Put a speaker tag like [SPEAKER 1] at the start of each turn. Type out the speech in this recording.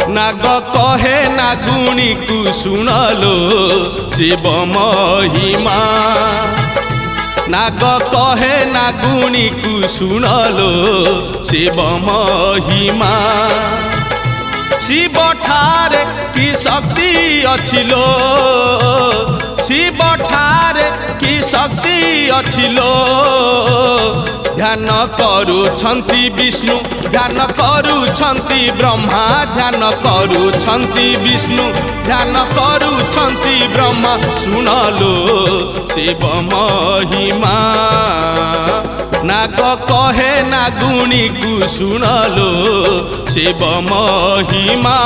[SPEAKER 1] नाग कहे नागुणी को सुनलो शिव महिमा नाग कहे नागुणी को सुनलो शिव महिमा शिव ठारे की शक्ति अछिलो शिव ठारे की शक्ति अछिलो ध्यान करुछन्ति विष्णु ध्यान करुछन्ति ब्रह्मा ध्यान करुछन्ति विष्णु ध्यान करुछन्ति ब्रह्मा सुनलो शिव महिमा नाग कहे नागुणी को सुनलो शिव महिमा।